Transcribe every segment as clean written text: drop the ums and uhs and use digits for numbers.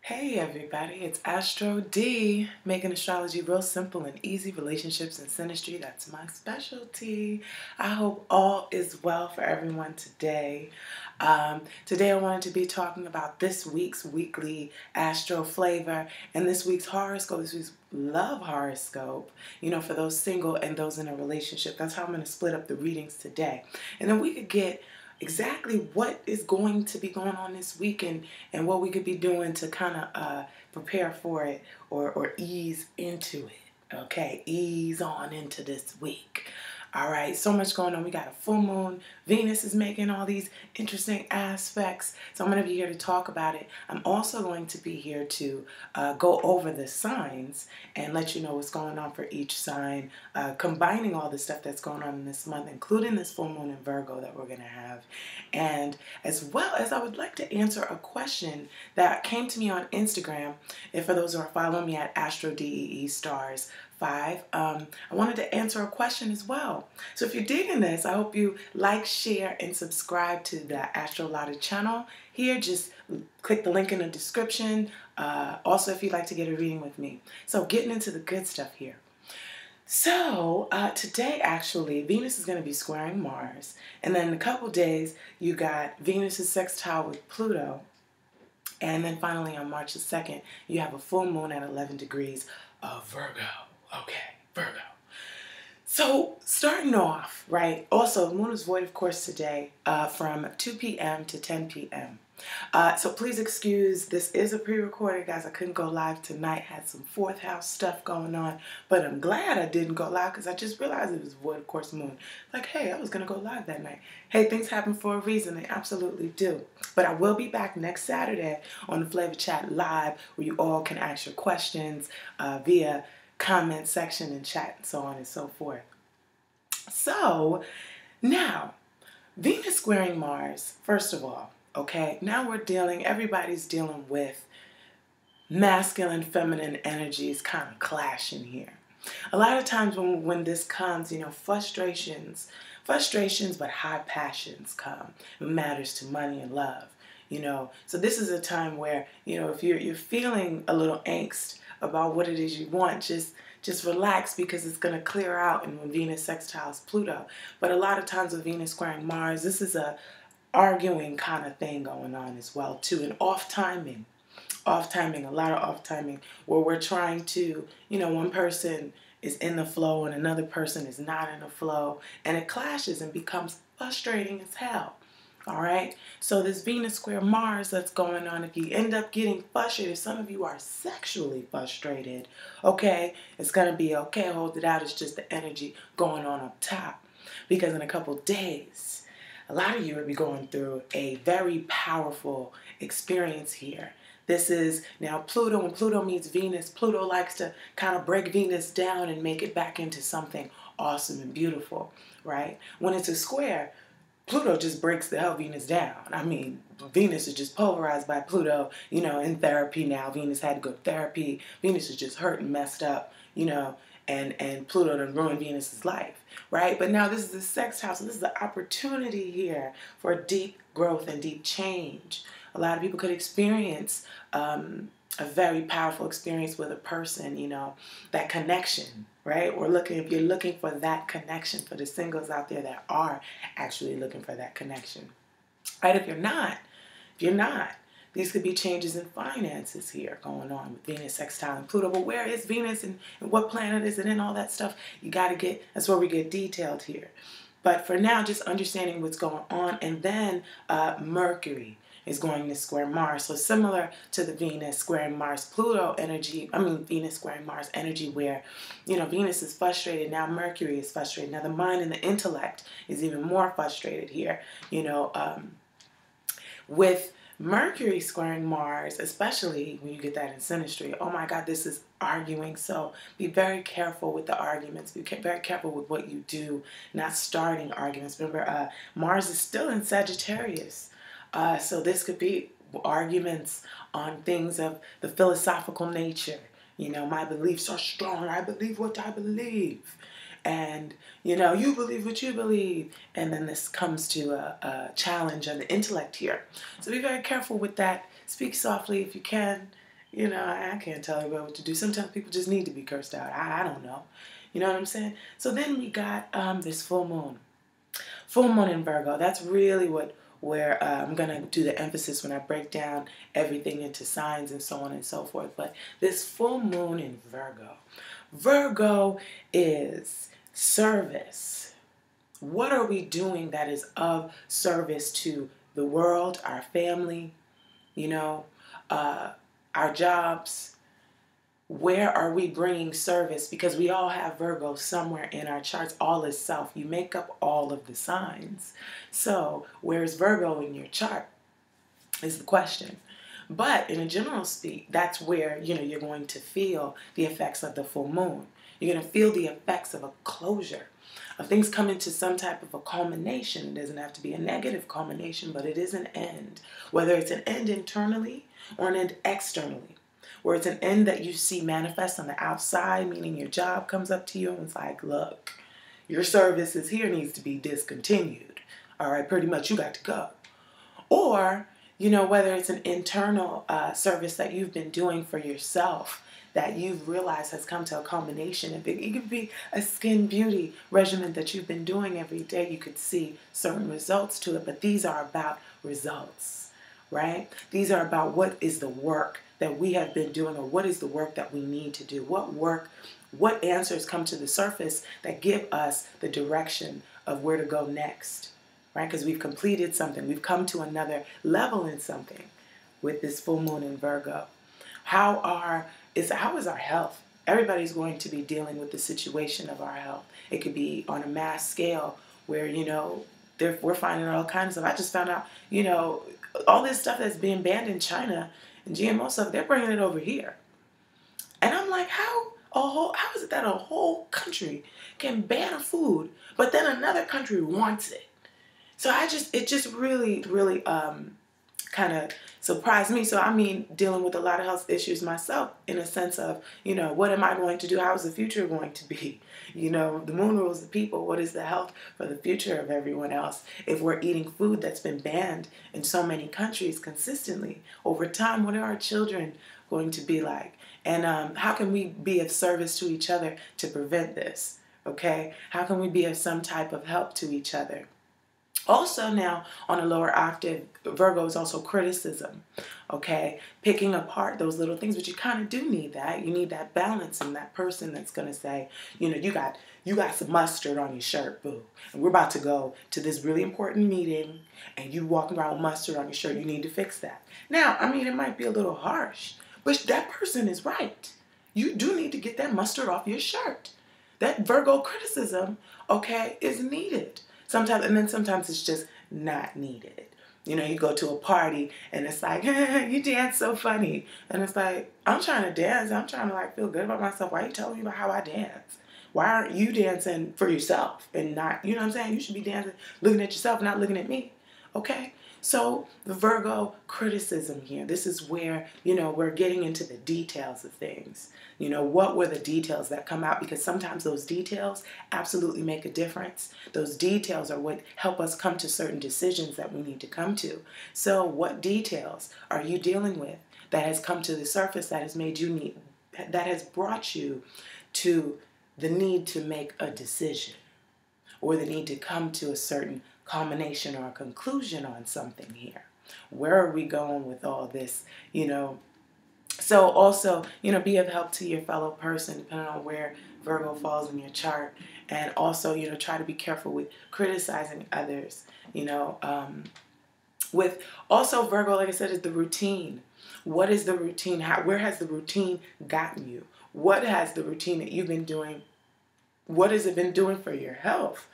Hey everybody, it's Astro D, making astrology real simple and easy, relationships and synastry. That's my specialty. I hope all is well for everyone today. Today I wanted to be talking about this week's weekly Astro flavor and this week's horoscope, this week's love horoscope, for those single and those in a relationship. That's how I'm going to split up the readings today. And then we could get exactly what is going to be going on this week and what we could be doing to kind of prepare for it or ease into it. Okay, ease on into this week. All right, so much going on. We got a full moon. Venus is making all these interesting aspects. So I'm going to be here to talk about it. I'm also going to be here to go over the signs and let you know what's going on for each sign, combining all the stuff that's going on in this month, including this full moon in Virgo that we're going to have. And as well as I would like to answer a question that came to me on Instagram. And for those who are following me at Astro DEE Stars 5, I wanted to answer a question as well. So if you're digging this, I hope you like, share, and subscribe to the Astrology channel here. Just click the link in the description. Also, if you'd like to get a reading with me. So getting into the good stuff here. So today, actually, Venus is going to be squaring Mars. And then in a couple days, you got Venus' sextile with Pluto. And then finally, on March the 2nd, you have a full moon at 11 degrees of Virgo. Okay, Virgo. So starting off, right, also the moon is void, of course, today from 2 p.m. to 10 p.m. So please excuse, this is a pre-recorded, guys. I couldn't go live tonight. Had some fourth house stuff going on, but I'm glad I didn't go live because I just realized it was void, of course, moon. Like, hey, I was going to go live that night. Hey, things happen for a reason. They absolutely do. But I will be back next Saturday on the Flavor Chat Live where you all can ask your questions via comment section and chat and so on and so forth. So now Venus squaring Mars, first of all, okay, now everybody's dealing with masculine, feminine energies kind of clashing here. A lot of times when this comes, frustrations, but high passions come. It matters to money and love, So this is a time where, if you're feeling a little angst about what it is you want, just relax because it's going to clear out and when Venus sextiles Pluto. But a lot of times with Venus squaring Mars, this is a arguing kind of thing going on as well too, and off timing, a lot of off timing where we're trying to, one person is in the flow and another person is not in the flow, and it clashes and becomes frustrating as hell. All right, so this Venus square Mars that's going on, if you end up getting frustrated, if some of you are sexually frustrated, okay, it's going to be okay, hold it out. It's just the energy going on up top. Because in a couple days, a lot of you will be going through a very powerful experience here. This is now Pluto. When Pluto meets Venus, Pluto likes to kind of break Venus down and make it back into something awesome and beautiful, right? When it's a square, Pluto just breaks the hell Venus down. I mean, Venus is just polarized by Pluto, in therapy now. Venus had to go to therapy. Venus is just hurt and messed up, and Pluto done ruined Venus's life, right? But now this is the sextile, so this is the opportunity here for deep growth and deep change. A lot of people could experience a very powerful experience with a person, that connection, right? If you're looking for that connection, for the singles out there that are actually looking for that connection, right? If you're not, these could be changes in finances here going on with Venus sextile and Pluto. But where is Venus and what planet is it in, all that stuff? That's where we get detailed here. But for now, just understanding what's going on. And then Mercury is going to square Mars. So similar to the Venus squaring Mars Pluto energy, Venus squaring Mars energy where, Venus is frustrated. Now Mercury is frustrated. Now the mind and the intellect is even more frustrated here, with Mercury squaring Mars, especially when you get that in synastry. Oh my God, this is arguing. So be very careful with the arguments. Be very careful with what you do, not starting arguments. Remember, Mars is still in Sagittarius. So this could be arguments on things of the philosophical nature. My beliefs are strong. I believe what I believe. And, you believe what you believe. And then this comes to a challenge on the intellect here. So be very careful with that. Speak softly if you can. You know, I can't tell everybody what to do. Sometimes people just need to be cursed out. I don't know. You know what I'm saying? So then we got this full moon. Full moon in Virgo. That's really where I'm going to do the emphasis when I break down everything into signs and so on and so forth. But this full moon in Virgo. Virgo is service. What are we doing that is of service to the world, our family, you know, our jobs? Where are we bringing service? Because we all have Virgo somewhere in our charts. All is self. You make up all of the signs. So where's Virgo in your chart is the question. But in a general speak, that's where, you know, you're going to feel the effects of the full moon. You're going to feel the effects of a closure, of things coming to some type of a culmination. It doesn't have to be a negative culmination, but it is an end. Whether it's an end internally or an end externally. Where it's an end that you see manifest on the outside, meaning your job comes up to you and it's like, look, your services here needs to be discontinued. All right, pretty much you got to go. Or, you know, whether it's an internal service that you've been doing for yourself that you've realized has come to a culmination. It could be a skin beauty regimen that you've been doing every day. You could see certain results to it, but these are about results, right? These are about what is the work that we have been doing, or what is the work that we need to do? What answers come to the surface that give us the direction of where to go next, right? Because we've completed something. We've come to another level in something with this full moon in Virgo. How is our health? Everybody's going to be dealing with the situation of our health. It could be on a mass scale where, you know, we're finding all kinds of, I just found out, you know, all this stuff that's being banned in China and GMO stuff, they're bringing it over here. And I'm like, how is it that a whole country can ban a food, but then another country wants it? So it just really, really kind of surprised me. So I mean, dealing with a lot of health issues myself in a sense of, you know, what am I going to do? How is the future going to be? You know, the moon rules the people. What is the health for the future of everyone else? If we're eating food that's been banned in so many countries consistently over time, what are our children going to be like? And how can we be of service to each other to prevent this? Okay? How can we be of some type of help to each other? Also now, on a lower octave, Virgo is also criticism, okay? Picking apart those little things, but you kind of do need that. You need that balance and that person that's going to say, you know, you got some mustard on your shirt, boo. And we're about to go to this really important meeting, and you walking around with mustard on your shirt. You need to fix that. Now, I mean, it might be a little harsh, but that person is right. You do need to get that mustard off your shirt. That Virgo criticism, okay, is needed. Sometimes it's just not needed. You know, you go to a party and it's like, you dance so funny. And it's like, I'm trying to dance. I'm trying to like feel good about myself. Why are you telling me about how I dance? Why aren't you dancing for yourself and not, you know what I'm saying? You should be dancing, looking at yourself, not looking at me. Okay? So the Virgo criticism here, this is where, you know, we're getting into the details of things. You know, what were the details that come out? Because sometimes those details absolutely make a difference. Those details are what help us come to certain decisions that we need to come to. So what details are you dealing with that has come to the surface that has made you need, that has brought you to the need to make a decision or the need to come to a certain culmination or a conclusion on something here? Where are we going with all this, you know? So also, you know, be of help to your fellow person depending on where Virgo falls in your chart. And also, you know, try to be careful with criticizing others, you know. With also Virgo, like I said, is the routine. What is the routine? Where has the routine gotten you? What has the routine that you've been doing, what has it been doing for your health?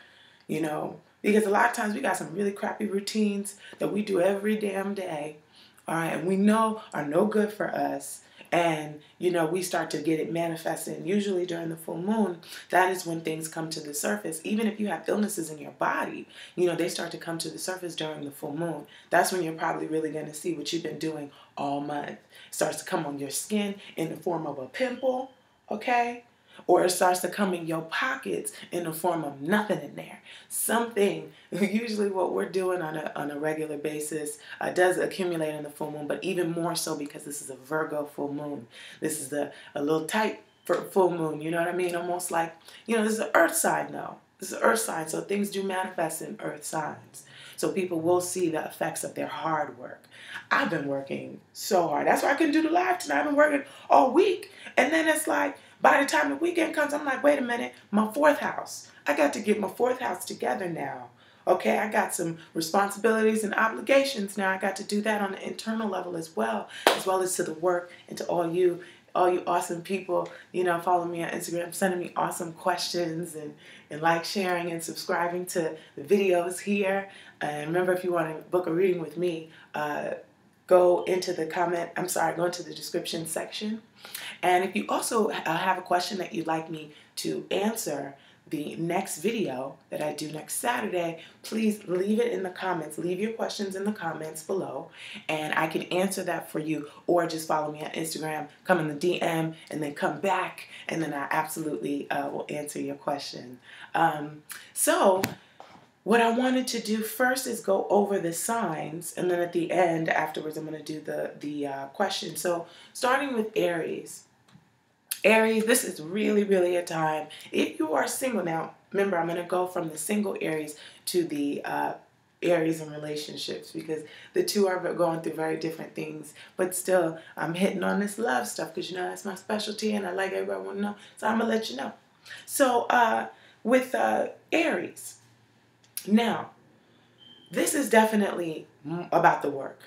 You know, because a lot of times we got some really crappy routines that we do every damn day, all right, and we know are no good for us. And, you know, we start to get it manifested. And usually during the full moon, that is when things come to the surface. Even if you have illnesses in your body, you know, they start to come to the surface during the full moon. That's when you're probably really going to see what you've been doing all month. It starts to come on your skin in the form of a pimple, okay? or it starts to come in your pockets in the form of nothing in there. Something, usually what we're doing on a regular basis does accumulate in the full moon, but even more so because this is a Virgo full moon. This is a little tight for full moon, you know what I mean? Almost like, this is an earth sign though. This is an earth sign, so things do manifest in earth signs. So people will see the effects of their hard work. I've been working so hard. That's why I couldn't do the live tonight. I've been working all week. And then it's like, by the time the weekend comes, I'm like, wait a minute, my fourth house. I got to get my fourth house together now. Okay, I got some responsibilities and obligations now. I got to do that on the internal level as well as to the work and to all you awesome people, follow me on Instagram, sending me awesome questions and like, sharing, and subscribing to the videos here. And remember, if you want to book a reading with me, go into the description section. And if you also have a question that you'd like me to answer the next video that I do next Saturday, please leave it in the comments. Leave your questions in the comments below, and I can answer that for you, or just follow me on Instagram, come in the DM, and then come back, and then I absolutely will answer your question. So what I wanted to do first is go over the signs, and then at the end, afterwards, I'm going to do the question. So starting with Aries. Aries, this is really, really a time. If you are single now, remember, I'm going to go from the single Aries to the Aries in relationships, because the two are going through very different things. But still, I'm hitting on this love stuff because, that's my specialty and I like everybody want to know. So I'm going to let you know. So with Aries, now, this is definitely about the work.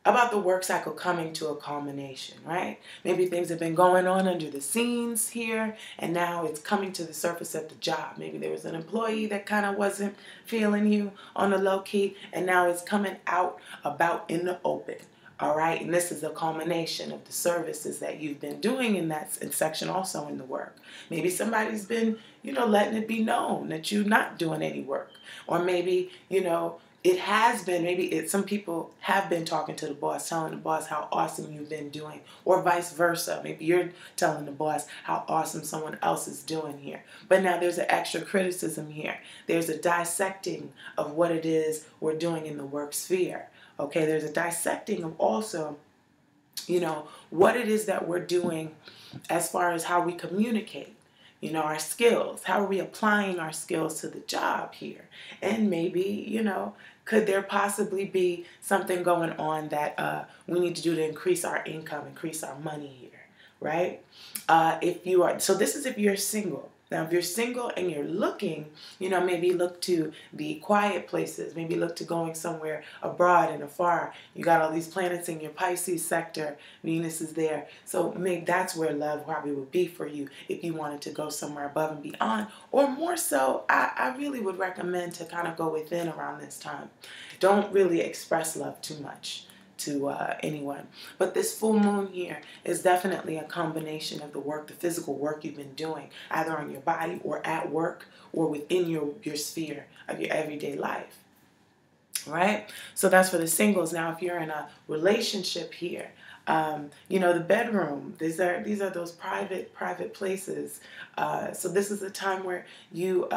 About the work cycle coming to a culmination, right? Maybe things have been going on under the scenes here, and now it's coming to the surface at the job. Maybe there was an employee that kind of wasn't feeling you on the low key, and now it's coming out about in the open, all right? And this is a culmination of the services that you've been doing in that section, also in the work. Maybe somebody's been, letting it be known that you're not doing any work, or maybe, it has been, some people have been talking to the boss, telling the boss how awesome you've been doing, or vice versa. Maybe you're telling the boss how awesome someone else is doing here. But now there's an extra criticism here. There's a dissecting of what it is we're doing in the work sphere. Okay, there's a dissecting of also, what it is that we're doing as far as how we communicate. Our skills. How are we applying our skills to the job here? And maybe, could there possibly be something going on that we need to do to increase our income, increase our money here, right? So this is if you're single. Now, if you're single and you're looking, maybe look to the quiet places. Maybe look to going somewhere abroad and afar. You got all these planets in your Pisces sector. Venus is there. So maybe that's where love probably would be for you if you wanted to go somewhere above and beyond. Or more so, I really would recommend to kind of go within around this time. Don't really express love too much to anyone. But this full moon here is definitely a combination of the work, the physical work you've been doing, either on your body or at work or within your sphere of your everyday life. Right? So that's for the singles. Now, if you're in a relationship here, the bedroom, these are those private places. So this is a time where you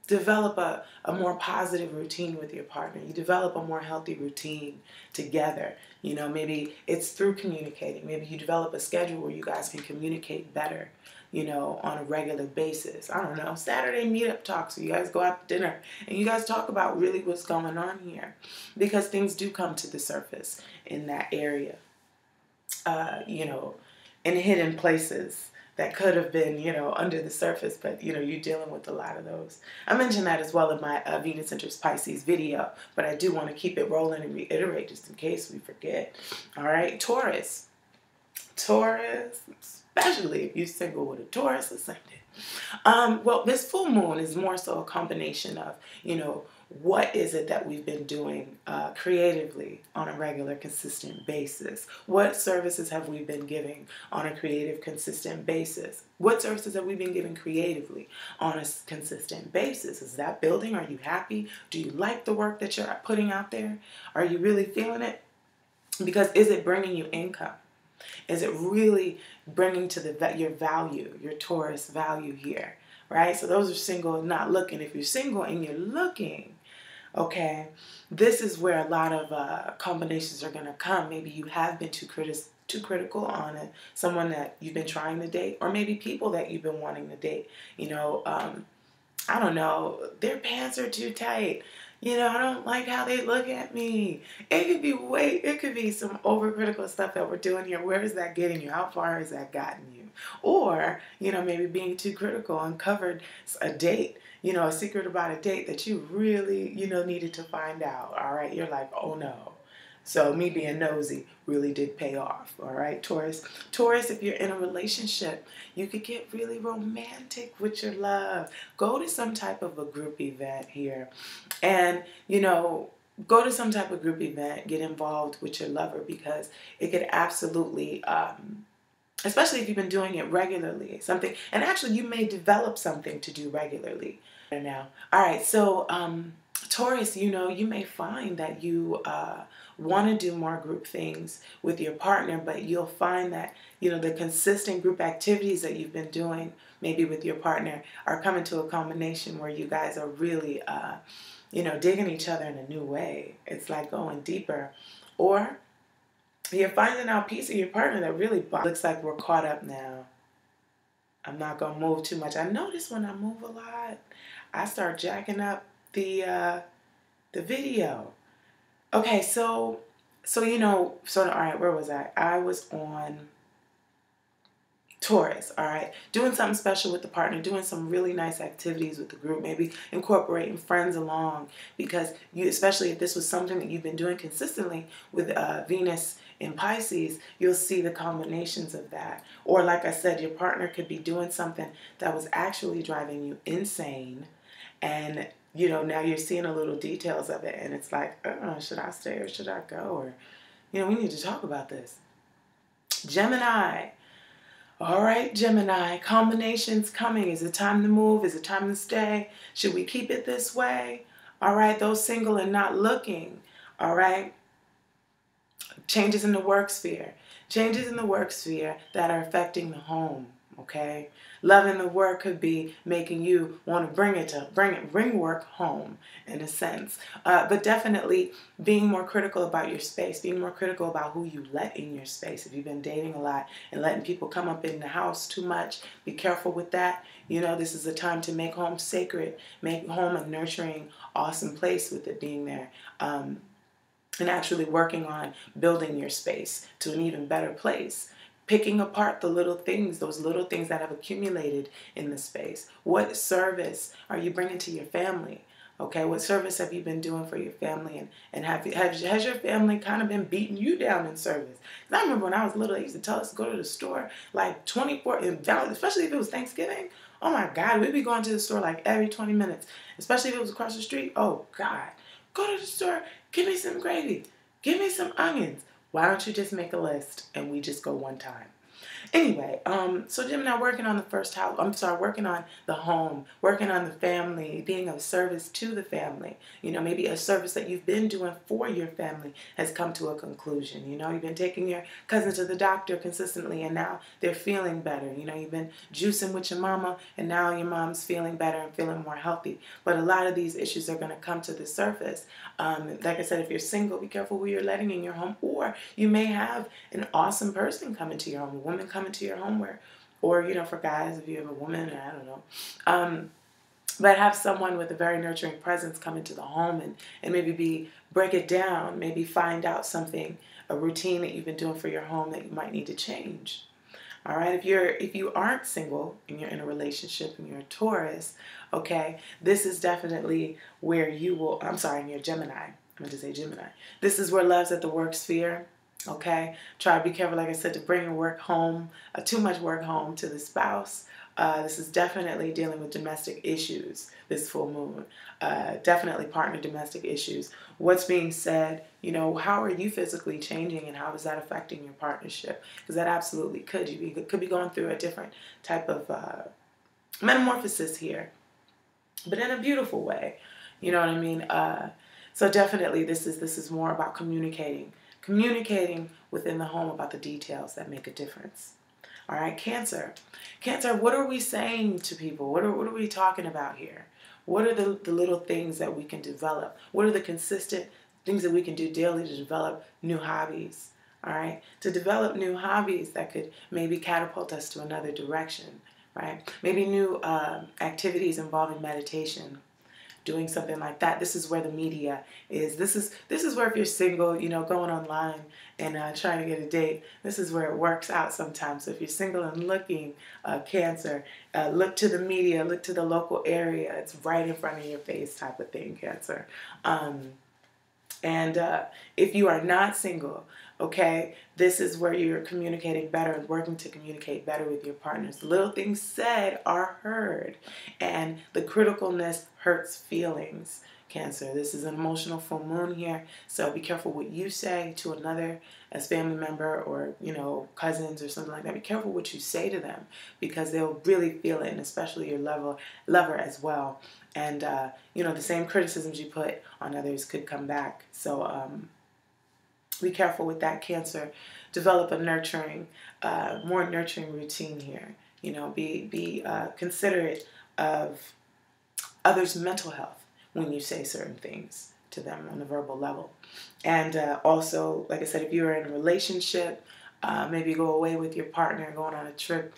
develop a more positive routine with your partner. You develop a more healthy routine together. Maybe it's through communicating. Maybe you develop a schedule where you guys can communicate better, on a regular basis. I don't know, Saturday meetup talks, so you guys go out to dinner and you guys talk about really what's going on here, because things do come to the surface in that area, in hidden places that could have been, under the surface, but, you're dealing with a lot of those. I mentioned that as well in my Venus enters Pisces video, but I do want to keep it rolling and reiterate just in case we forget. All right, Taurus. Taurus, especially if you're single with a Taurus ascendant. Well, this full moon is more so a combination of, what is it that we've been doing creatively on a regular, consistent basis? What services have we been giving on a creative, consistent basis? What services have we been giving creatively on a consistent basis? Is that building? Are you happy? Do you like the work that you're putting out there? Are you really feeling it? Because is it bringing you income? Is it really bringing to your value, your Taurus value here, right? So those are single and not looking. If you're single and you're looking, okay, this is where a lot of combinations are going to come. Maybe you have been too critical on it, someone that you've been trying to date, or maybe people that you've been wanting to date. You know, I don't know, their pants are too tight. You know, I don't like how they look at me. It could be some overcritical stuff that we're doing here. Where is that getting you? How far has that gotten you? Or, you know, maybe being too critical uncovered a date, you know, a secret about a date that you really, you know, needed to find out. All right. You're like, oh no. So me being nosy really did pay off, all right, Taurus? Taurus, if you're in a relationship, you could get really romantic with your love. Go to some type of a group event here and, you know, go to some type of group event, get involved with your lover because it could absolutely, especially if you've been doing it regularly, something, and actually you may develop something to do regularly now. All right, so Taurus, you know, you may find that you want to do more group things with your partner, but you'll find that, you know, the consistent group activities that you've been doing maybe with your partner are coming to a culmination where you guys are really, you know, digging each other in a new way. It's like going deeper. Or you're finding out a piece of your partner that really looks like we're caught up now. I'm not going to move too much. I notice when I move a lot, I start jacking up the video. Okay, so you know, all right, where was I? I was on Taurus, all right, doing something special with the partner, doing some really nice activities with the group, maybe incorporating friends along, because you, especially if this was something that you've been doing consistently with Venus in Pisces, you'll see the combinations of that. Or like I said, your partner could be doing something that was actually driving you insane, and you know, now you're seeing a little details of it, and it's like, should I stay or should I go? Or, you know, we need to talk about this. Gemini. All right, Gemini, combinations coming. Is it time to move? Is it time to stay? Should we keep it this way? All right, those single and not looking. All right, changes in the work sphere. Changes in the work sphere that are affecting the home. Okay, loving the work could be making you want to bring work home in a sense, but definitely being more critical about your space, being more critical about who you let in your space. If you've been dating a lot and letting people come up in the house too much, be careful with that. You know, this is a time to make home sacred, make home a nurturing, awesome place with it being there. And actually working on building your space to an even better place. Picking apart the little things, those little things that have accumulated in the space. What service are you bringing to your family? Okay, what service have you been doing for your family? And has your family kind of been beating you down in service? Because I remember when I was little, they used to tell us to go to the store like 24, especially if it was Thanksgiving. Oh my God, we'd be going to the store like every 20 minutes, especially if it was across the street. Oh God, go to the store, give me some gravy, give me some onions. Why don't you just make a list and we just go one time? Anyway, so Gemini, working on the first house, working on the home, working on the family, being of service to the family. You know, maybe a service that you've been doing for your family has come to a conclusion. You know, you've been taking your cousin to the doctor consistently and now they're feeling better. You know, you've been juicing with your mama and now your mom's feeling better and feeling more healthy. But a lot of these issues are going to come to the surface. Like I said, if you're single, be careful who you're letting in your home. Or you may have an awesome person come into your home, a woman come into your home, or you know, for guys, if you have a woman, I don't know, but have someone with a very nurturing presence come into the home and maybe break it down, maybe find out something, a routine that you've been doing for your home that you might need to change. All right, if you aren't single and you're in a relationship and you're a Taurus, okay, this is definitely where you will, and you're Gemini. I meant to say Gemini. This is where love's at the work sphere. Okay, try to be careful, like I said, to bring your work home, too much work home to the spouse. This is definitely dealing with domestic issues, this full moon. Definitely partner domestic issues. What's being said, you know, how are you physically changing and how is that affecting your partnership? Because that absolutely could. You could be going through a different type of metamorphosis here, but in a beautiful way. You know what I mean? So definitely this is more about communicating communicating within the home about the details that make a difference. All right, Cancer. Cancer, what are we saying to people? What are we talking about here? What are the little things that we can develop? What are the consistent things that we can do daily to develop new hobbies? All right, to develop new hobbies that could maybe catapult us to another direction, right? Maybe new activities involving meditation, doing something like that. This is where the media is. This is where if you're single, you know, going online and trying to get a date, this is where it works out sometimes. So if you're single and looking, Cancer, look to the media, look to the local area. It's right in front of your face type of thing, Cancer. And if you are not single, okay, this is where you're communicating better and working to communicate better with your partners. Little things said are heard, and the criticalness hurts feelings, Cancer. This is an emotional full moon here, so be careful what you say to another as family member or, you know, cousins or something like that. Be careful what you say to them because they'll really feel it, and especially your lover as well. And, you know, the same criticisms you put on others could come back. So be careful with that, Cancer. Develop a nurturing, more nurturing routine here. You know, be considerate of others' mental health when you say certain things to them on the verbal level. And also, like I said, if you're in a relationship, maybe go away with your partner, going on a trip.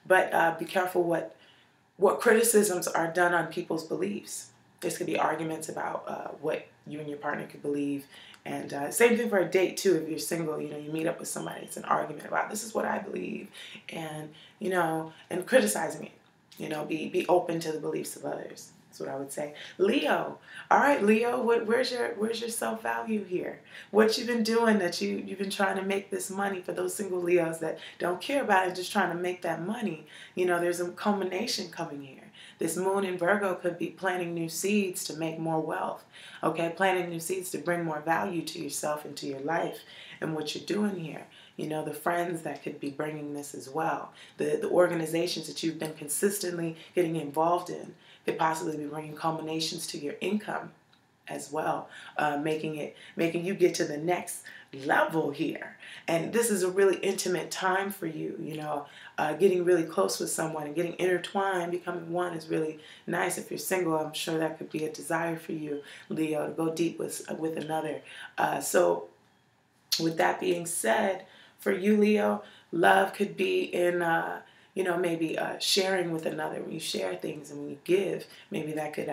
But be careful what criticisms are done on people's beliefs. There's could be arguments about what you and your partner could believe. And same thing for a date too. If you're single, you know, you meet up with somebody, it's an argument about this is what I believe, and you know, and criticizing it. You know, be open to the beliefs of others. That's what I would say. Leo. All right, Leo, where's your self-value here? What you've been doing that you've been trying to make this money for those single Leos that don't care about it, just trying to make that money. You know, there's a culmination coming here. This moon in Virgo could be planting new seeds to make more wealth. Okay, planting new seeds to bring more value to yourself and to your life and what you're doing here. You know, the friends that could be bringing this as well. The organizations that you've been consistently getting involved in could possibly be bringing culminations to your income as well, making you get to the next level here. And this is a really intimate time for you. You know, getting really close with someone and getting intertwined, becoming one is really nice. If you're single, I'm sure that could be a desire for you, Leo, to go deep with another. So with that being said, for you, Leo, love could be in you know, maybe sharing with another. When you share things and when you give, maybe that could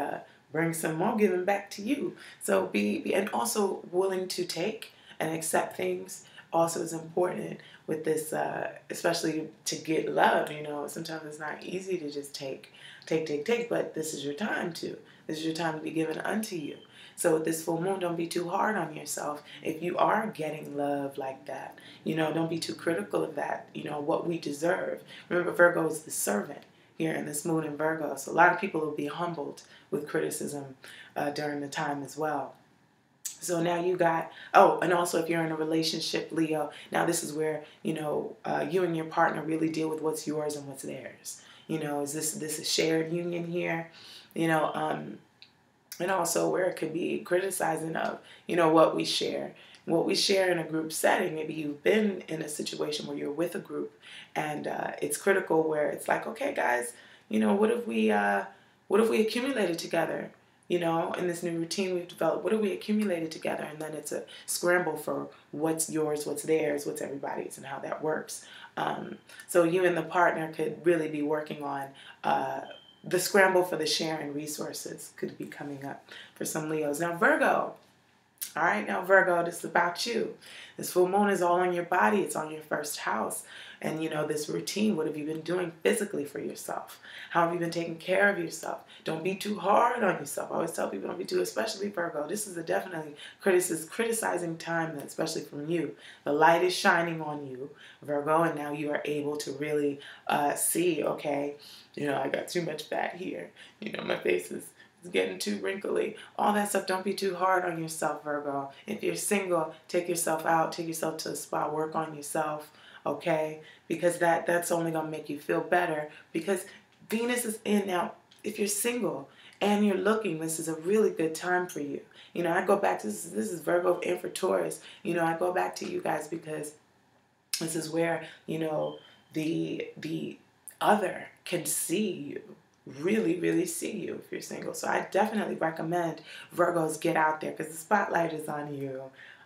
bring some more giving back to you. So be and also willing to take and accept things also is important with this, especially to get love. You know, sometimes it's not easy to just take, but this is your time to. This is your time to be given unto you. So with this full moon, don't be too hard on yourself. If you are getting love like that, you know, don't be too critical of that, you know, what we deserve. Remember, Virgo is the servant here in this moon in Virgo. So a lot of people will be humbled with criticism during the time as well. So now you got, oh, and also if you're in a relationship, Leo, now this is where, you know, you and your partner really deal with what's yours and what's theirs. You know, is this a shared union here? You know, and also where it could be criticizing of, you know, what we share in a group setting. Maybe you've been in a situation where you're with a group and it's critical where it's like, okay, guys, you know, what if we accumulated together, you know, in this new routine we've developed, what if we accumulated together? And then it's a scramble for what's yours, what's theirs, what's everybody's, and how that works. So you and the partner could really be working on the scramble for the sharing resources could be coming up for some Leos. Now, Virgo. All right, now, Virgo, this is about you. This full moon is all on your body. It's on your first house. And, you know, this routine, what have you been doing physically for yourself? How have you been taking care of yourself? Don't be too hard on yourself. I always tell people don't be too, especially Virgo. This is a definitely criticizing time, especially from you. The light is shining on you, Virgo, and now you are able to really see, okay, you know, I got too much fat here. You know, my face is getting too wrinkly. All that stuff, don't be too hard on yourself, Virgo. If you're single, take yourself out, take yourself to a spa, work on yourself, okay? Because that's only going to make you feel better because Venus is in now. If you're single and you're looking, this is a really good time for you. You know, I go back to this is Virgo and for Taurus. You know, I go back to you guys because this is where, you know, the other can see you, really, really see you if you're single. So I definitely recommend Virgos get out there because the spotlight is on you.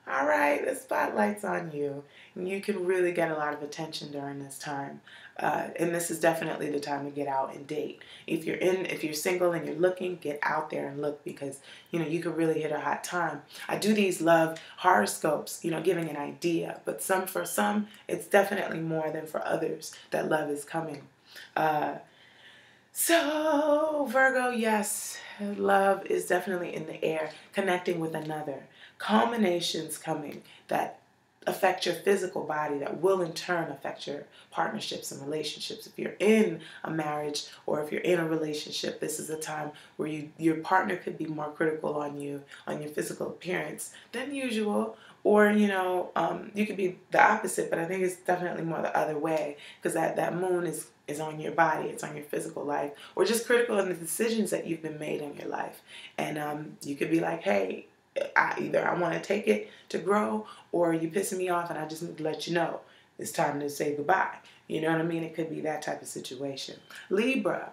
All right, the spotlight's on you. And you can really get a lot of attention during this time. And this is definitely the time to get out and date. If you're single and you're looking, get out there and look because, you know, you could really hit a hot time. I do these love horoscopes, you know, giving an idea. But for some, it's definitely more than for others that love is coming. So, Virgo, yes, love is definitely in the air, connecting with another. Culminations coming that affect your physical body that will in turn affect your partnerships and relationships. If you're in a marriage or if you're in a relationship, this is a time where your partner could be more critical on you, on your physical appearance than usual. Or, you know, you could be the opposite, but I think it's definitely more the other way because that moon is on your body, it's on your physical life, or just critical in the decisions that you've been made in your life. And you could be like, hey, either I want to take it to grow or you're pissing me off and I just need to let you know it's time to say goodbye. You know what I mean? It could be that type of situation. Libra.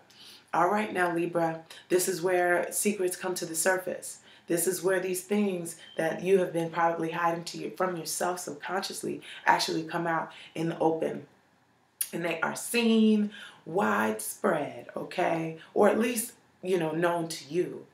All right now, Libra, this is where secrets come to the surface. This is where these things that you have been probably hiding from yourself subconsciously actually come out in the open. And they are seen, widespread, okay? Or at least, you know, known to you.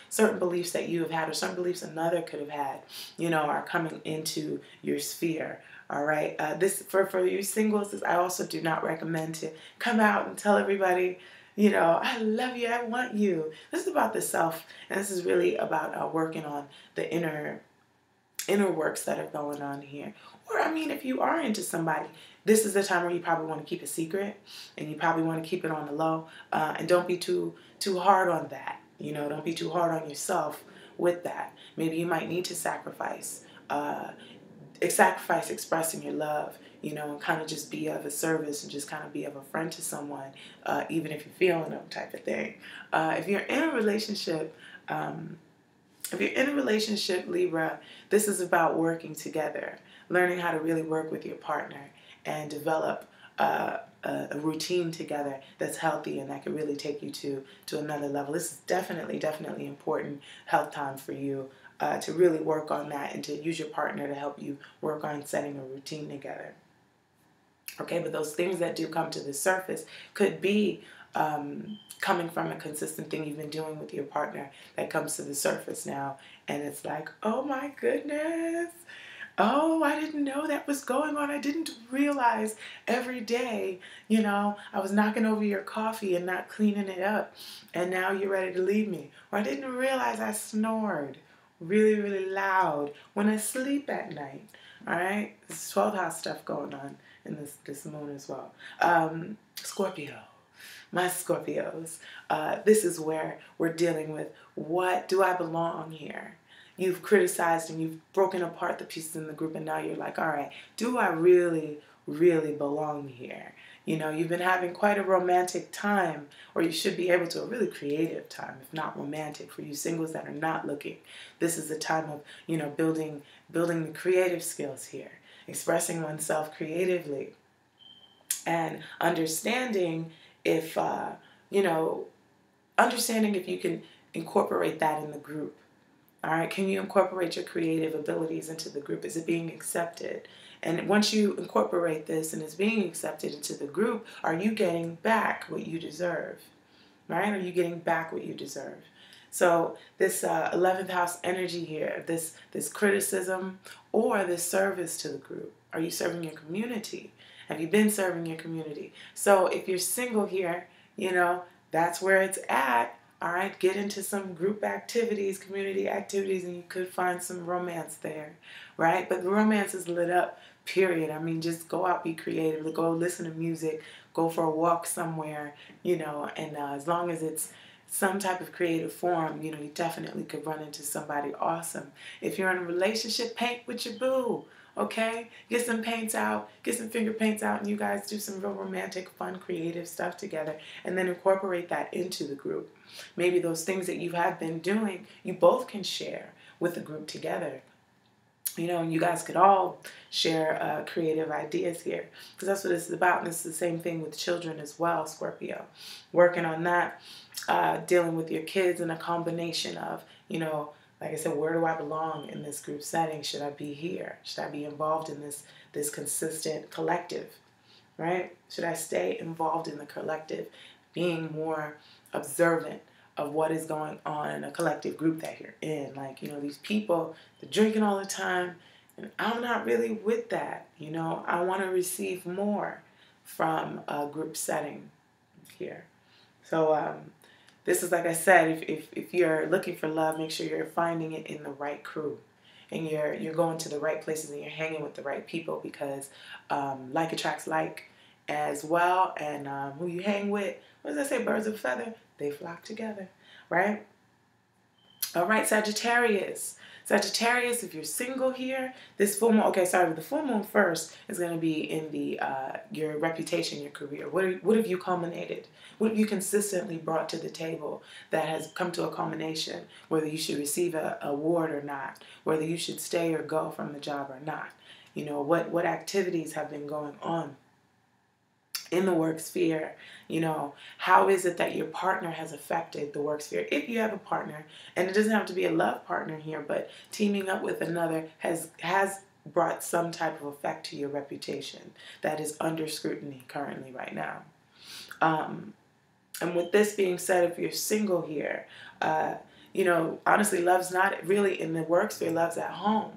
Certain beliefs that you have had or certain beliefs another could have had, you know, are coming into your sphere. All right. This for you singles, I also do not recommend to come out and tell everybody, you know, I love you, I want you. This is about the self, and this is really about working on the inner works that are going on here. Or, I mean, if you are into somebody, this is the time where you probably want to keep a secret, and you probably want to keep it on the low, and don't be too hard on that. You know, don't be too hard on yourself with that. Maybe you might need to sacrifice expressing your love, you know, and kind of just be of a service and just kind of be of a friend to someone, even if you're feeling them type of thing. If you're in a relationship, Libra, this is about working together, learning how to really work with your partner and develop a routine together that's healthy and that can really take you to another level. This is definitely important health time for you to really work on that and to use your partner to help you work on setting a routine together. Okay, but those things that do come to the surface could be coming from a consistent thing you've been doing with your partner that comes to the surface now. And it's like, oh my goodness. Oh, I didn't know that was going on. I didn't realize every day, you know, I was knocking over your coffee and not cleaning it up. And now you're ready to leave me. Or I didn't realize I snored really, really loud when I sleep at night. All right? This 12th house stuff going on in this moon as well. Scorpio. My Scorpios. This is where we're dealing with, what do I belong here? You've criticized and you've broken apart the pieces in the group, and now you're like, all right, do I really, really belong here? You know, you've been having quite a romantic time, or you should be able to, a really creative time, if not romantic. For you singles that are not looking, this is a time of, you know, building the creative skills here, expressing oneself creatively, and understanding if, understanding if you can incorporate that in the group. All right, can you incorporate your creative abilities into the group? Is it being accepted? And once you incorporate this and it's being accepted into the group, are you getting back what you deserve? Right? Are you getting back what you deserve? So this 11th house energy here, this criticism or this service to the group. Are you serving your community? Have you been serving your community? So if you're single here, you know, that's where it's at. All right, get into some group activities, community activities, and you could find some romance there, right? But the romance is lit up, period. I mean, just go out, be creative, go listen to music, go for a walk somewhere, you know, and as long as it's some type of creative form, you know, you definitely could run into somebody awesome. If you're in a relationship, paint with your boo. Okay? Get some paints out, get some finger paints out, and you guys do some real romantic, fun, creative stuff together, and then incorporate that into the group. Maybe those things that you have been doing, you both can share with the group together. You know, and you guys could all share creative ideas here, because that's what this is about. And this is the same thing with children as well, Scorpio. Working on that, dealing with your kids in a combination of, you know, like I said, where do I belong in this group setting? Should I be here? Should I be involved in this consistent collective, right? Should I stay involved in the collective, being more observant of what is going on in a collective group that you're in? Like, you know, these people, they're drinking all the time, and I'm not really with that. You know, I want to receive more from a group setting here. So this is, like I said, if you're looking for love, make sure you're finding it in the right crew, and you're going to the right places, and you're hanging with the right people, because like attracts like as well. And who you hang with, what does I say? Birds of a feather, they flock together, right? All right, Sagittarius. Sagittarius, if you're single here, this full moon, okay, sorry, the full moon first is going to be in the your reputation, your career. What have you culminated? What have you consistently brought to the table that has come to a culmination, whether you should receive an award or not, whether you should stay or go from the job or not? You know, what activities have been going on in the work sphere? You know, how is it that your partner has affected the work sphere? If you have a partner, and it doesn't have to be a love partner here, but teaming up with another has brought some type of effect to your reputation that is under scrutiny currently right now. And with this being said, if you're single here, you know, honestly, love's not really in the work sphere. Love's at home.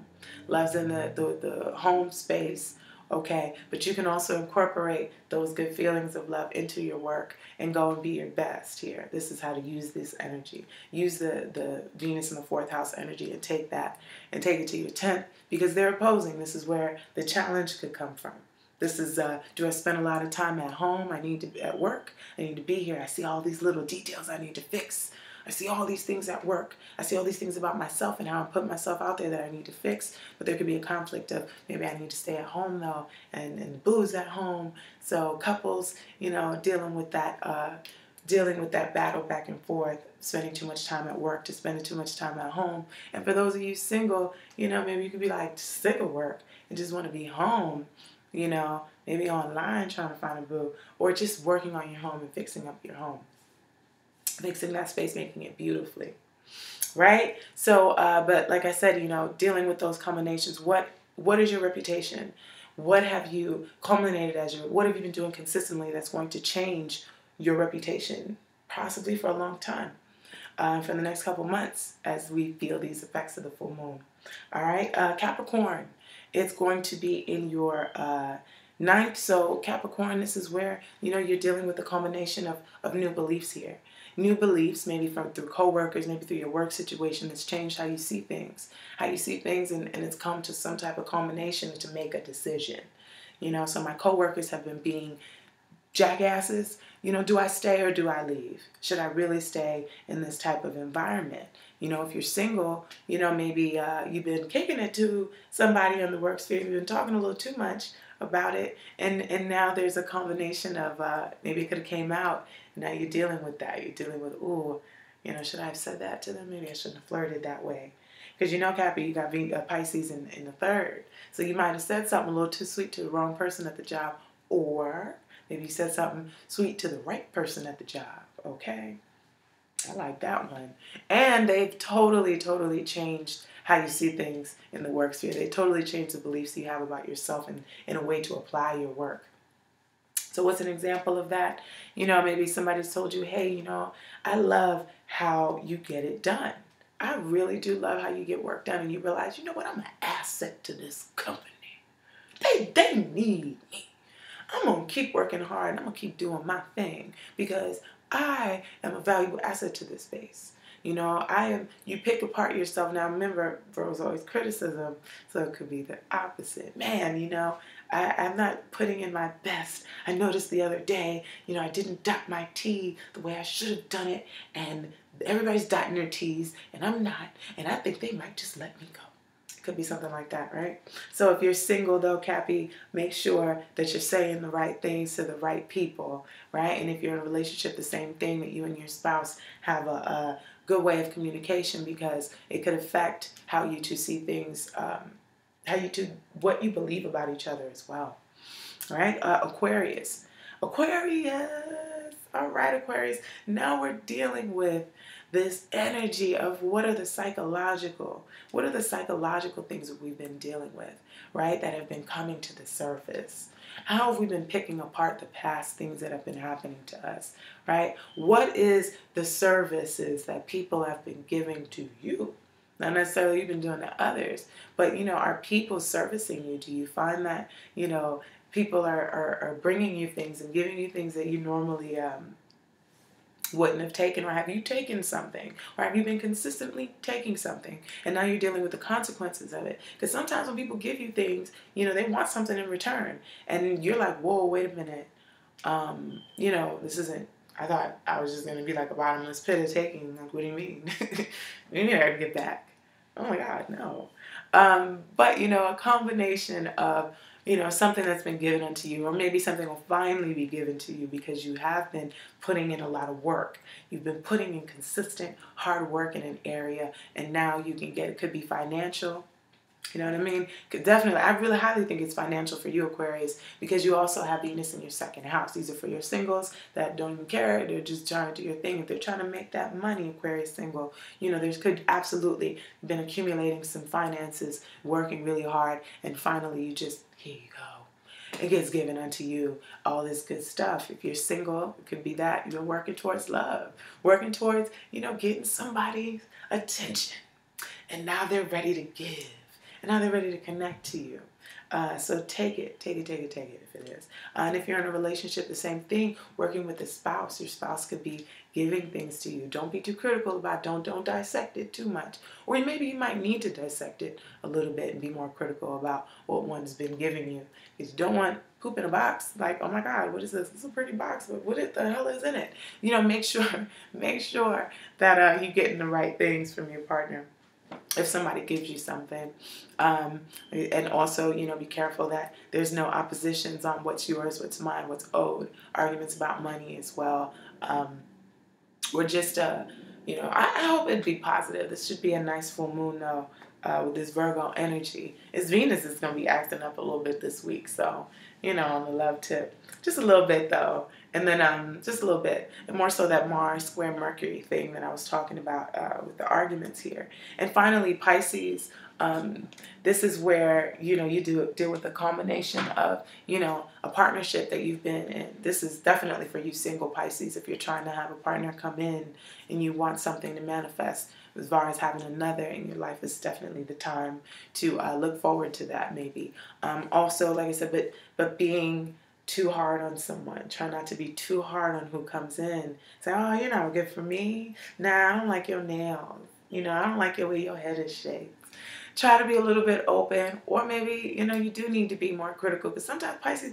Love's in the home space. Okay, but you can also incorporate those good feelings of love into your work and go and be your best here. This is how to use this energy. Use the Venus in the 4th house energy and take that and take it to your 10th, because they're opposing. This is where the challenge could come from. This is, do I spend a lot of time at home? I need to be at work. I need to be here. I see all these little details I need to fix. I see all these things at work. I see all these things about myself and how I'm putting myself out there that I need to fix. But there could be a conflict of, maybe I need to stay at home though, and boo's at home. So couples, you know, dealing with that battle back and forth, spending too much time at work to spending too much time at home. And for those of you single, you know, maybe you could be like sick of work and just want to be home, you know, maybe online trying to find a boo, or just working on your home and fixing up your home. Fixing that space, making it beautifully, right? So, but like I said, you know, dealing with those combinations, what is your reputation? What have you culminated as what have you been doing consistently that's going to change your reputation, possibly for a long time, for the next couple months as we feel these effects of the full moon. All right, Capricorn, it's going to be in your 9th. So Capricorn, this is where, you know, you're dealing with the culmination of new beliefs here. New beliefs, maybe through coworkers, maybe through your work situation, that's changed how you see things. And it's come to some type of culmination to make a decision. You know, so my coworkers have been being jackasses. You know, do I stay or do I leave? Should I really stay in this type of environment? You know, if you're single, you know, maybe you've been kicking it to somebody in the work sphere, you've been talking a little too much about it, and now there's a combination of maybe it could have came out. Now you're dealing with that. You're dealing with, ooh, you know, should I have said that to them? Maybe I shouldn't have flirted that way. Because you know, Cappy, you got Pisces in the 3rd. So you might have said something a little too sweet to the wrong person at the job, or maybe you said something sweet to the right person at the job. Okay? I like that one. And they've totally, totally changed how you see things in the work sphere. They totally changed the beliefs you have about yourself and in a way to apply your work. So what's an example of that? You know, maybe somebody's told you, hey, you know, I love how you get it done. I really do love how you get work done. And you realize, you know what, I'm an asset to this company. They need me. I'm going to keep working hard and I'm going to keep doing my thing because I am a valuable asset to this space. You know, you pick apart yourself. Now, remember, there's always criticism, so it could be the opposite. Man, you know, I'm not putting in my best. I noticed the other day, you know, I didn't dot my T the way I should have done it, and everybody's dotting their T's, and I'm not, and I think they might just let me go. Could be something like that, right? So if you're single though, Cappy, make sure that you're saying the right things to the right people, right? And if you're in a relationship, the same thing, that you and your spouse have a good way of communication, because it could affect how you two see things, what you believe about each other as well, right? Aquarius. Aquarius. All right, Aquarius. Now we're dealing with this energy of what are the psychological things that we've been dealing with, right? That have been coming to the surface. How have we been picking apart the past things that have been happening to us, right? What is the services that people have been giving to you? Not necessarily you've been doing to others, but, are people servicing you? Do you find that, people are bringing you things and giving you things that you normally wouldn't have taken? Or have you taken something? Or have you been consistently taking something and now you're dealing with the consequences of it? Because sometimes when people give you things, they want something in return. And you're like, whoa, wait a minute. This isn't, I thought I was just going to be like a bottomless pit of taking. Like, what do you mean? You need to get back. Oh my God, no. But, a combination of, something that's been given unto you, or maybe something will finally be given to you because you have been putting in a lot of work. You've been putting in consistent hard work in an area, and now you can get, it could be financial. You know what I mean? Definitely, I really highly think it's financial for you, Aquarius, because you also have Venus in your second house. These are for your singles that don't even care. They're just trying to do your thing. If they're trying to make that money, Aquarius single, there could absolutely been accumulating some finances, working really hard, and finally you just, here you go. It gets given unto you, all this good stuff. If you're single, it could be that you're working towards love, working towards, getting somebody's attention. And now they're ready to give. And now they're ready to connect to you. So take it if it is. And if you're in a relationship, the same thing, working with a spouse. Your spouse could be giving things to you. Don't be too critical about it. Don't dissect it too much. Or maybe you might need to dissect it a little bit and be more critical about what one's been giving you. Because you don't want poop in a box. Like, oh my God, what is this? It's a pretty box, but what the hell is in it? Make sure that you're getting the right things from your partner if somebody gives you something. And also, be careful that there's no oppositions on what's yours, what's mine, what's owed. Arguments about money as well. We're just, I hope it'd be positive. This should be a nice full moon, though, with this Virgo energy. It's Venus is going to be acting up a little bit this week, so, on the love tip. Just a little bit, though. And then just a little bit, and more so that Mars square Mercury thing that I was talking about with the arguments here. And finally, Pisces, this is where, you deal with a combination of, a partnership that you've been in. This is definitely for you single Pisces. If you're trying to have a partner come in and you want something to manifest as far as having another in your life, is definitely the time to look forward to that maybe. Also, like I said, but being too hard on someone. Try not to be too hard on who comes in. Say, oh, you're not good for me. Nah, I don't like your nails. I don't like the way your head is shaped. Try to be a little bit open, or maybe, you do need to be more critical, because sometimes Pisces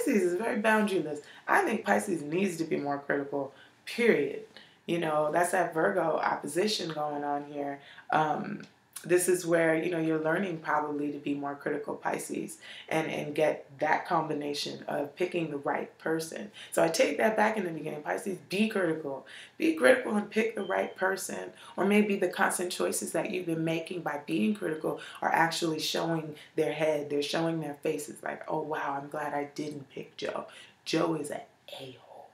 is very boundaryless. I think Pisces needs to be more critical, period. That's that Virgo opposition going on here. This is where, you're learning probably to be more critical, Pisces, and get that combination of picking the right person. So I take that back in the beginning. Pisces, be critical. Be critical and pick the right person. Or maybe the constant choices that you've been making by being critical are actually showing their head. They're showing their faces like, oh, wow, I'm glad I didn't pick Joe. Joe is an a-hole.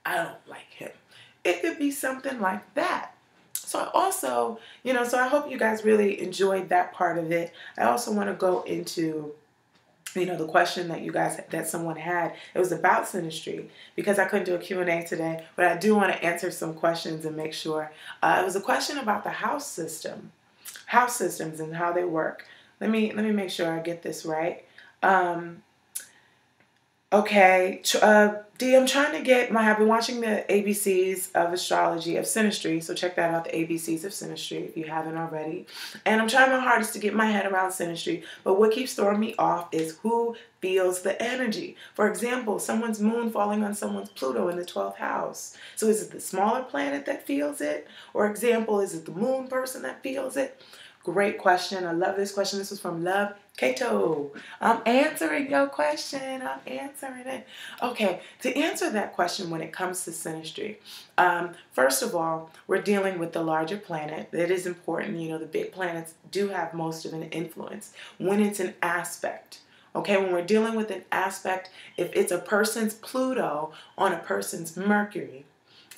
I don't like him. It could be something like that. So I also, so I hope you guys really enjoyed that part of it. I also want to go into, the question that someone had. It was about synastry, because I couldn't do a Q&A today, but I do want to answer some questions and make sure. It was a question about the house systems and how they work. Let me make sure I get this right. Okay, D, I'm trying to get I've been watching the ABCs of astrology, of synastry, so check that out, the ABCs of synastry, if you haven't already. And I'm trying my hardest to get my head around synastry, but what keeps throwing me off is who feels the energy. For example, someone's moon falling on someone's Pluto in the 12th house. So is it the smaller planet that feels it? Or example, is it the moon person that feels it? Great question. I love this question. This was from Love Kato. I'm answering your question. I'm answering it. Okay, to answer that question when it comes to synastry, first of all, we're dealing with the larger planet. It is important. You know, the big planets do have most of an influence when it's an aspect. Okay, when we're dealing with an aspect, if it's a person's Pluto on a person's Mercury,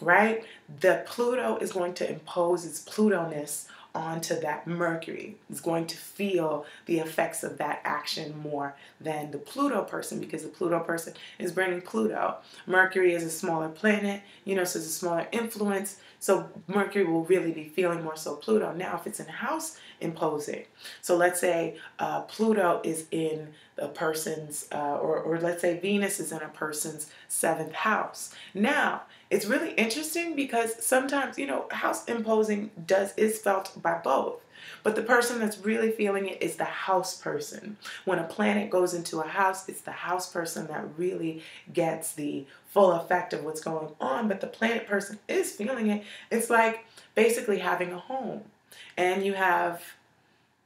right? The Pluto is going to impose its Pluto-ness onto that Mercury. It's going to feel the effects of that action more than the Pluto person, because the Pluto person is bringing Pluto. Mercury is a smaller planet, you know, so it's a smaller influence. So Mercury will really be feeling more so Pluto. Now, if it's in house imposing, so let's say Pluto is in a person's, or let's say Venus is in a person's 7th house. Now, it's really interesting because sometimes, you know, house imposing is felt by both. But the person that's really feeling it is the house person. When a planet goes into a house, it's the house person that really gets the full effect of what's going on. But the planet person is feeling it. It's like basically having a home. And you have,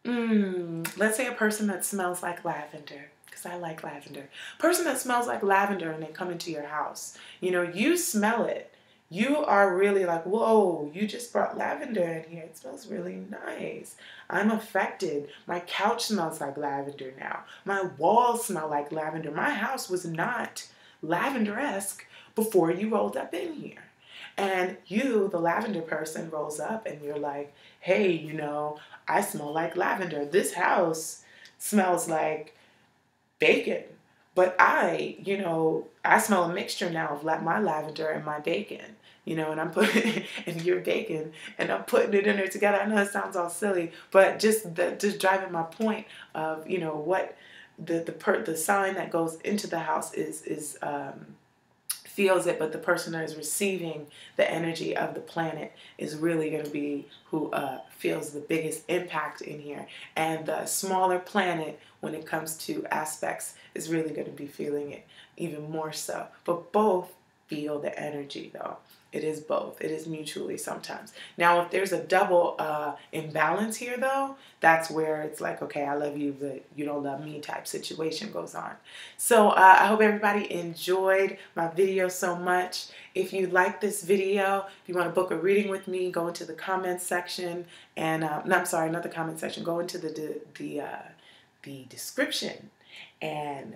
let's say a person that smells like lavender. I like lavender. Person that smells like lavender and they come into your house. You know, you smell it. You are really like, whoa, you just brought lavender in here. It smells really nice. I'm affected. My couch smells like lavender now. My walls smell like lavender. My house was not lavender-esque before you rolled up in here. And you, the lavender person, rolls up and you're like, hey, you know, I smell like lavender. This house smells like bacon, but I smell a mixture now of my lavender and my bacon, you know, and I'm putting and your bacon, and I'm putting it in there together. I know it sounds all silly, but just driving my point of, you know, what the sign that goes into the house is feels it, but the person that is receiving the energy of the planet is really going to be who feels the biggest impact in here. And the smaller planet, when it comes to aspects, is really going to be feeling it even more so. But both feel the energy, though. It is both. It is mutually sometimes. Now, if there's a double imbalance here, though, that's where it's like, okay, I love you, but you don't love me type situation goes on. So I hope everybody enjoyed my video so much. If you like this video, if you want to book a reading with me, go into the comments section. And, no, I'm sorry, not the comment section. Go into the description and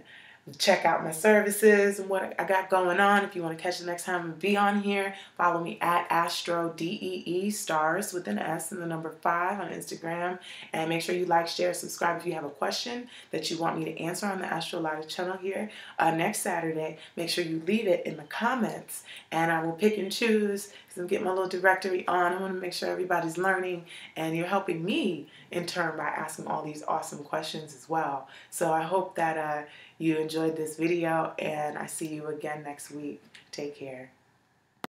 check out my services and what I got going on. If you want to catch the next time and be on here, follow me at Astro, DEE, stars with an S and the number 5 on Instagram. And make sure you like, share, subscribe if you have a question that you want me to answer on the Astrology channel here next Saturday. Make sure you leave it in the comments and I will pick and choose, because I'm getting my little directory on. I want to make sure everybody's learning and you're helping me in turn by asking all these awesome questions as well. So I hope that you enjoyed this video, and I see you again next week. Take care.